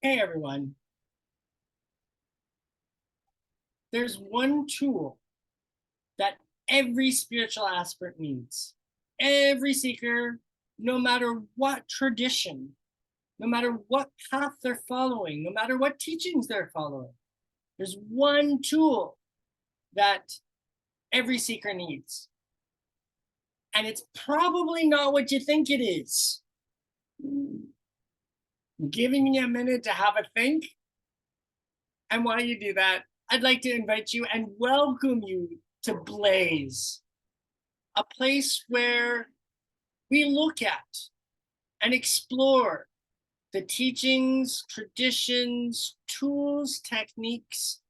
Hey everyone, there's one tool that every spiritual aspirant needs. Every seeker, no matter what tradition, no matter what path they're following, no matter what teachings they're following, there's one tool that every seeker needs. And it's probably not what you think it is. I'm giving you a minute to have a think. And while you do that, I'd like to invite you and welcome you to Blaze, a place where we look at and explore the teachings, traditions, tools, techniques,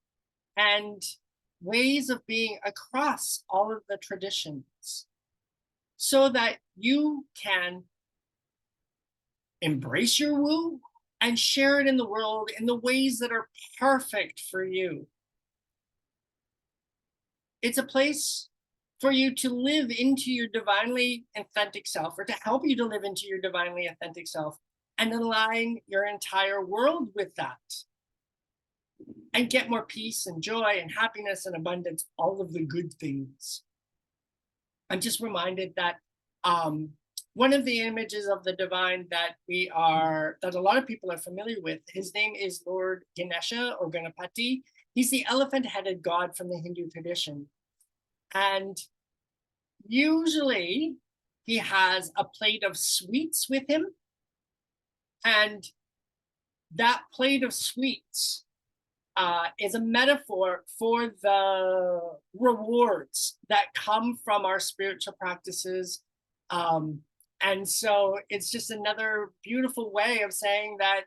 and ways of being across all of the traditions so that you can embrace your woo and share it in the world in the ways that are perfect for you. It's a place for you to live into your divinely authentic self, or to help you to live into your divinely authentic self and align your entire world with that and get more peace and joy and happiness and abundance, all of the good things. I'm just reminded that one of the images of the divine that a lot of people are familiar with, his name is Lord Ganesha or Ganapati. He's the elephant-headed god from the Hindu tradition. And usually he has a plate of sweets with him. And that plate of sweets is a metaphor for the rewards that come from our spiritual practices. And so it's just another beautiful way of saying that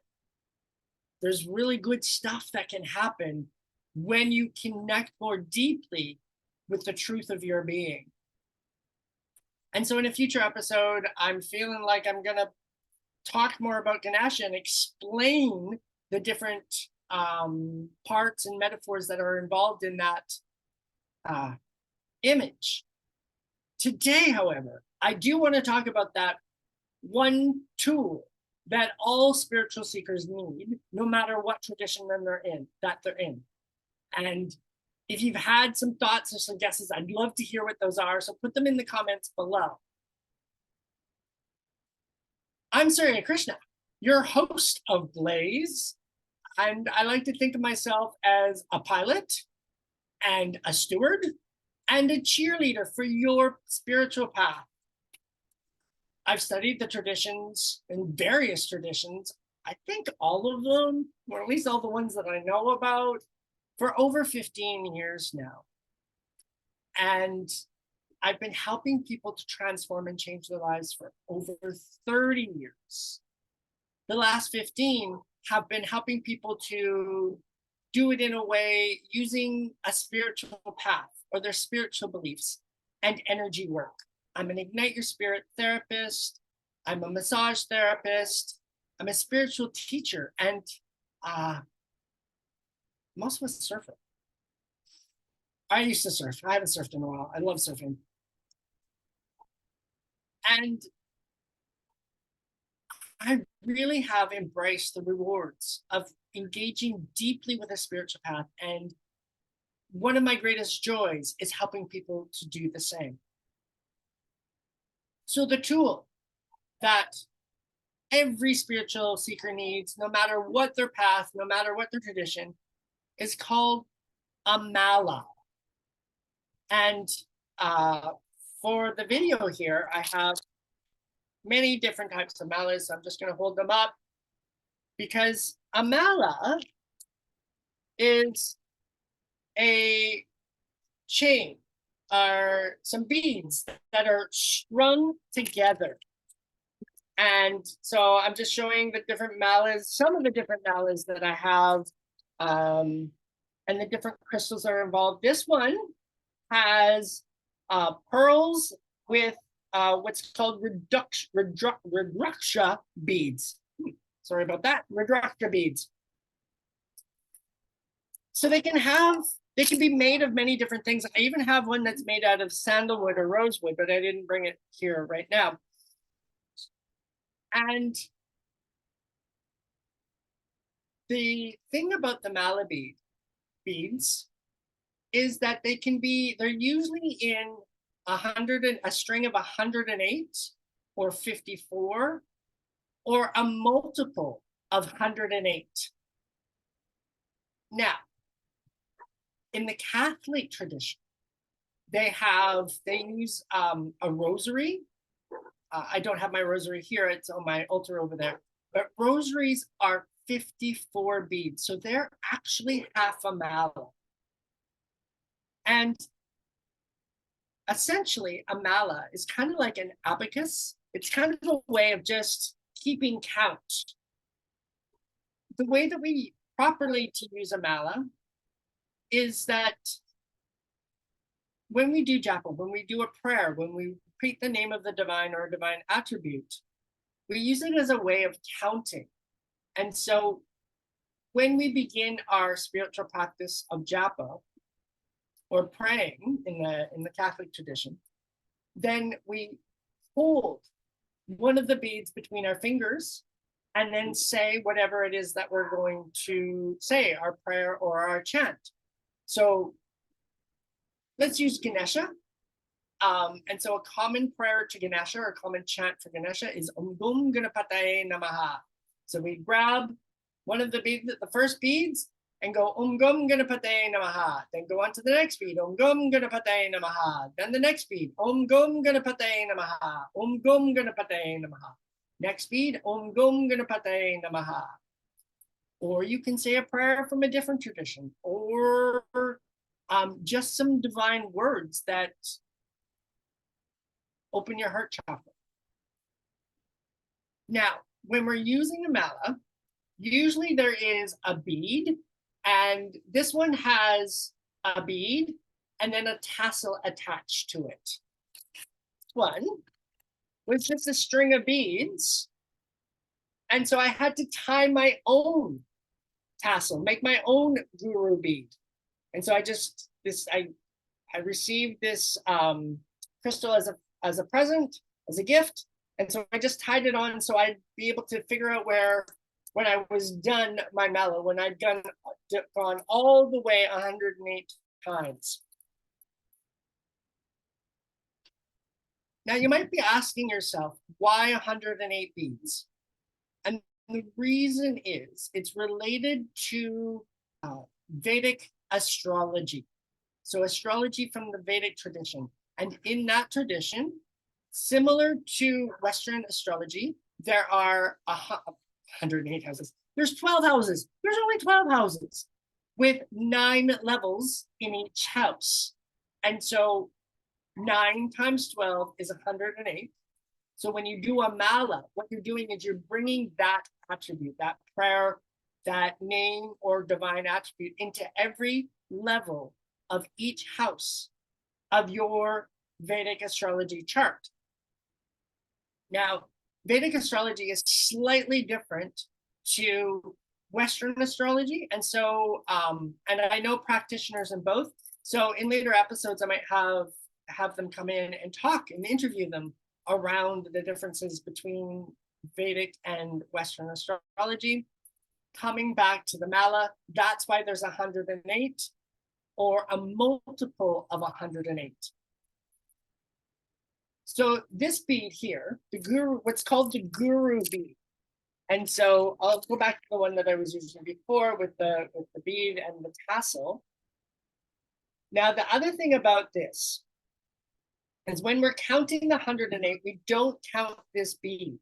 there's really good stuff that can happen when you connect more deeply with the truth of your being. And so in a future episode, I'm feeling like I'm going to talk more about Ganesha and explain the different parts and metaphors that are involved in that image. Today, however, I do want to talk about that one tool that all spiritual seekers need, no matter what tradition they're in. And if you've had some thoughts or some guesses, I'd love to hear what those are. So put them in the comments below. I'm Surya Krishna, your host of Blaze. And I like to think of myself as a pilot and a steward and a cheerleader for your spiritual path. I've studied the traditions and various traditions, I think all of them, or at least all the ones that I know about, for over 15 years now. And I've been helping people to transform and change their lives for over 30 years. The last 15 have been helping people to do it in a way using a spiritual path or their spiritual beliefs and energy work. I'm an Ignite Your Spirit therapist. I'm a massage therapist. I'm a spiritual teacher, and I'm also a surfer. I used to surf. I haven't surfed in a while. I love surfing. And I really have embraced the rewards of engaging deeply with a spiritual path. And one of my greatest joys is helping people to do the same. So the tool that every spiritual seeker needs, no matter what their path, no matter what their tradition, is called a mala. And for the video here, I have many different types of malas. So I'm just going to hold them up because a mala is a chain or some beads that are strung together. And so I'm just showing the different malas, some of the different malas that I have, and the different crystals that are involved. This one has pearls with what's called Rudraksha beads. Sorry about that, Rudraksha beads. So they can be made of many different things. I even have one that's made out of sandalwood or rosewood, but I didn't bring it here right now. And the thing about the mala beads is that they're usually in a string of 108 or 54 or a multiple of 108. Now, in the Catholic tradition, they use a rosary. I don't have my rosary here, it's on my altar over there, but rosaries are 54 beads, so they're actually half a mala. And essentially, a mala is kind of like an abacus. It's kind of a way of just keeping count. The way that we properly to use a mala is that when we do japa, when we do a prayer, when we repeat the name of the divine or a divine attribute, we use it as a way of counting. And so when we begin our spiritual practice of japa, or praying in the Catholic tradition, then we hold one of the beads between our fingers and then say whatever it is that we're going to say, our prayer or our chant. So let's use Ganesha. And so a common prayer to Ganesha or a common chant for Ganesha is Om Gum Ganapataye Namaha. So we grab one of the beads, the first beads, and go Om Gum Ganapataye Namaha. Then go on to the next bead, Om Gum Ganapataye Namaha. Then the next bead, Om Gum Ganapataye Namaha. Om Gum Ganapataye Namaha. Next bead, Om Gum Ganapataye Namaha. Or you can say a prayer from a different tradition, or just some divine words that open your heart chakra. Now, when we're using a mala, usually there is a bead, and this one has a bead and then a tassel attached to it. This one was just a string of beads, and so I had to tie my own tassel, make my own guru bead. And so I received this crystal as a present, as a gift, and so I just tied it on so I'd be able to figure out when I was done my mala, when I'd gone all the way 108 times. Now you might be asking yourself, why 108 beads? And the reason is it's related to Vedic astrology. So astrology from the Vedic tradition. And in that tradition, similar to Western astrology, there are 108 houses. There's 12 houses. There's only 12 houses with 9 levels in each house. And so 9 times 12 is 108. So when you do a mala, what you're doing is you're bringing that attribute, that prayer, that name or divine attribute into every level of each house of your Vedic astrology chart. Now, Vedic astrology is slightly different to Western astrology. And so, and I know practitioners in both. So in later episodes, I might have them come in and talk and interview them around the differences between Vedic and Western astrology. Coming back to the mala, that's why there's 108 or a multiple of 108. So this bead here, the guru, what's called the guru bead. And so I'll go back to the one that I was using before with the bead and the tassel. Now, the other thing about this is when we're counting the 108, we don't count this bead.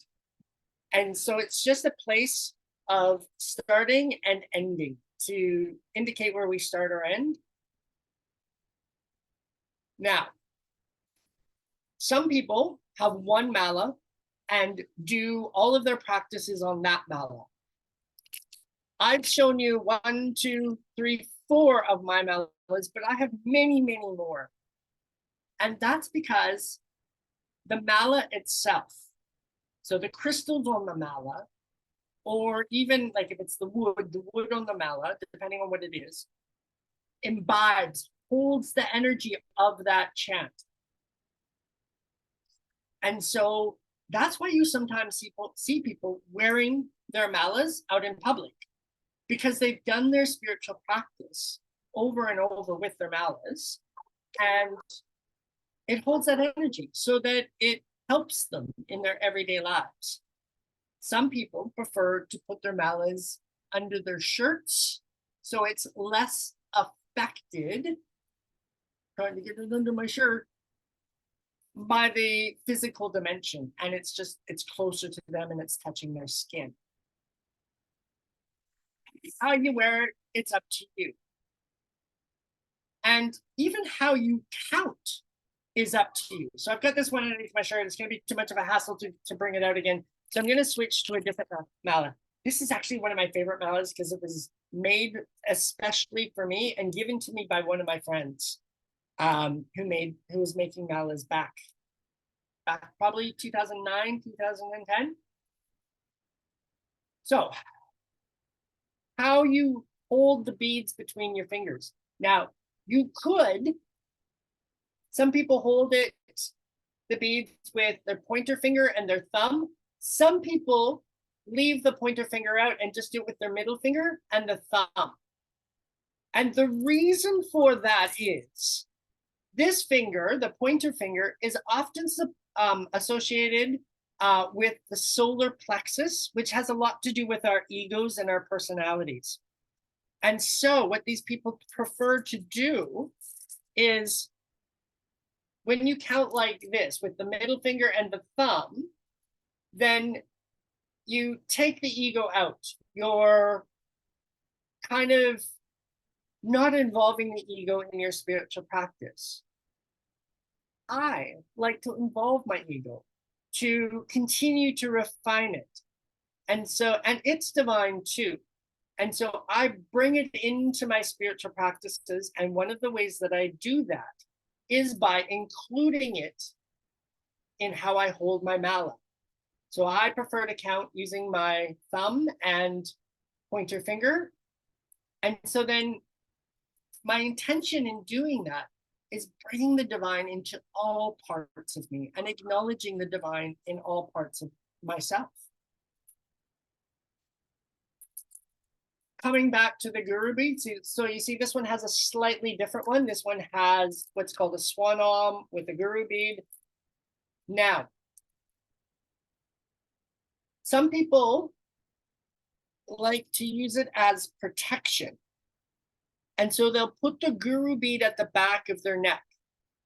And so it's just a place of starting and ending to indicate where we start or end. Now, some people have one mala and do all of their practices on that mala. I've shown you 1, 2, 3, 4 of my malas, but I have many, many more. And that's because the mala itself, so the crystals on the mala, or even like if it's the wood on the mala, depending on what it is, imbibes, holds the energy of that chant. And so that's why you sometimes see people wearing their malas out in public. because they've done their spiritual practice over and over with their malas, and it holds that energy so that it helps them in their everyday lives. Some people prefer to put their malas under their shirts, so it's less affected, trying to get it under my shirt, by the physical dimension, and it's closer to them and it's touching their skin. How you wear it, it's up to you. And even how you count is up to you. So I've got this one underneath my shirt. It's going to be too much of a hassle to bring it out again. So I'm going to switch to a different mala. This is actually one of my favorite malas because it was made especially for me and given to me by one of my friends who was making malas back probably 2009, 2010. So how you hold the beads between your fingers. Now, some people hold the beads with their pointer finger and their thumb. Some people leave the pointer finger out and just do it with their middle finger and the thumb. And the reason for that is this finger, the pointer finger, is often associated with the solar plexus, which has a lot to do with our egos and our personalities. And so what these people prefer to do is when you count like this with the middle finger and the thumb, then you take the ego out. You're kind of not involving the ego in your spiritual practice. I like to involve my ego to continue to refine it. And it's divine too. And so I bring it into my spiritual practices. And one of the ways that I do that is by including it in how I hold my mala. So I prefer to count using my thumb and pointer finger. And so then my intention in doing that is bringing the divine into all parts of me and acknowledging the divine in all parts of myself. Coming back to the guru bead, so you see this one has a slightly different one. This one has what's called a swanam with a guru bead. Now, some people like to use it as protection. And so they'll put the guru bead at the back of their neck.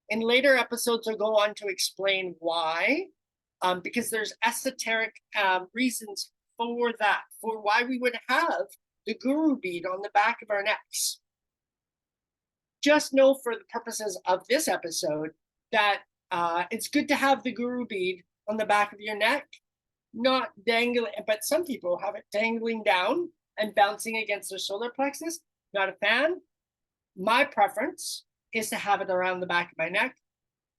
In later episodes, I'll go on to explain why, because there's esoteric reasons for that, for why we would have the guru bead on the back of our necks. Just know for the purposes of this episode that it's good to have the guru bead on the back of your neck, not dangling, but some people have it dangling down and bouncing against their solar plexus. Not a fan. My preference is to have it around the back of my neck.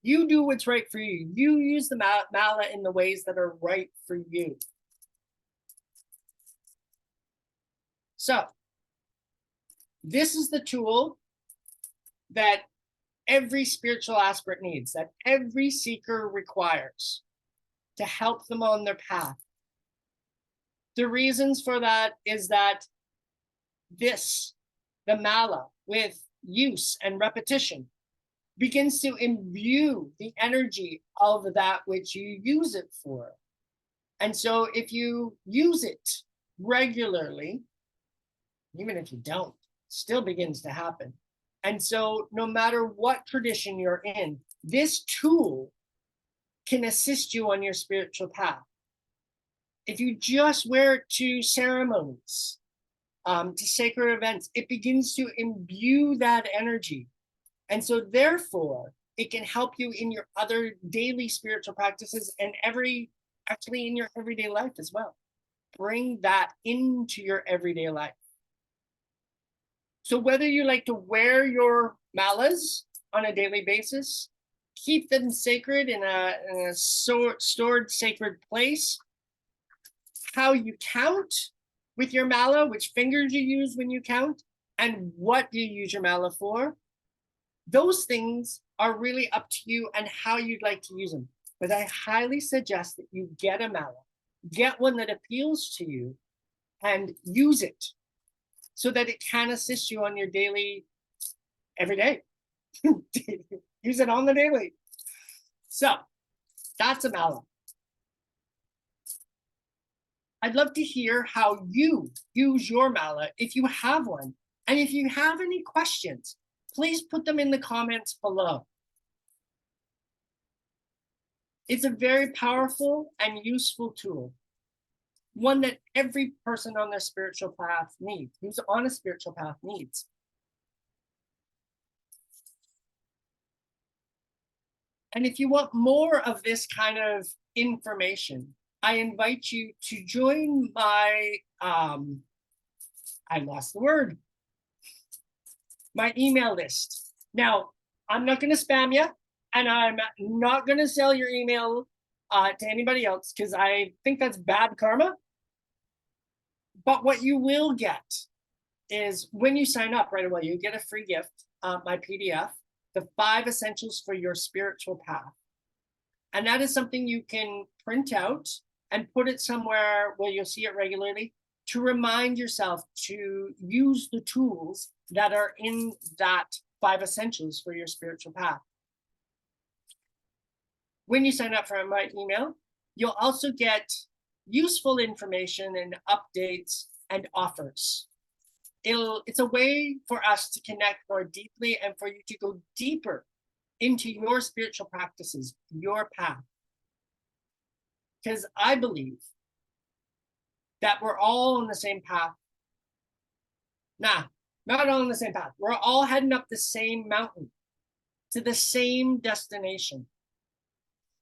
You do what's right for you. You use the mala in the ways that are right for you. So this is the tool that every spiritual aspirant needs, that every seeker requires to help them on their path. The reasons for that is that the mala, with use and repetition, begins to imbue the energy of that which you use it for. And so if you use it regularly, even if you don't, still begins to happen. And so no matter what tradition you're in, this tool can assist you on your spiritual path. If you just wear it to ceremonies, to sacred events, it begins to imbue that energy. And so therefore, it can help you in your other daily spiritual practices and actually in your everyday life as well. Bring that into your everyday life. So whether you like to wear your malas on a daily basis, keep them sacred in a stored sacred place, how you count with your mala, which fingers you use when you count, and what you use your mala for, those things are really up to you and how you'd like to use them. But I highly suggest that you get a mala, get one that appeals to you, and use it. so that it can assist you on your daily, every day. Use it on the daily. So that's a mala. I'd love to hear how you use your mala if you have one. And if you have any questions, please put them in the comments below. It's a very powerful and useful tool, one that every person on their spiritual path needs, who's on a spiritual path needs. And if you want more of this kind of information, I invite you to join my, I lost the word, my email list. Now, I'm not going to spam you, and I'm not going to sell your email to anybody else, because I think that's bad karma. But what you will get is, when you sign up right away, you get a free gift, my PDF, the 5 essentials for your spiritual path. And that is something you can print out and put it somewhere where you'll see it regularly, to remind yourself to use the tools that are in that 5 essentials for your spiritual path. When you sign up for my email, you'll also get useful information and updates and offers. It's a way for us to connect more deeply and for you to go deeper into your spiritual practices, your path. Because I believe that we're all on the same path. Nah, not all on the same path. We're all heading up the same mountain to the same destination.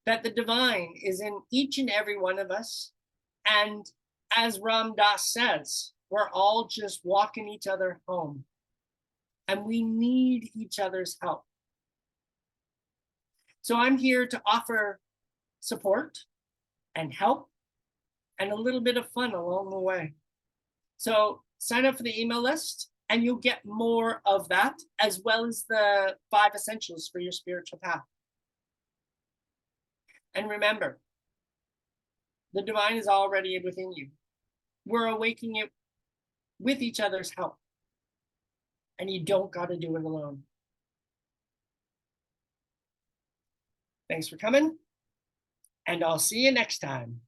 That the divine is in each and every one of us. And as Ram Dass says, we're all just walking each other home. And we need each other's help. So I'm here to offer support and help and a little bit of fun along the way. So sign up for the email list and you'll get more of that, as well as the 5 essentials for your spiritual path. And remember, the divine is already within you. We're awakening it with each other's help. And you don't got to do it alone. Thanks for coming, and I'll see you next time.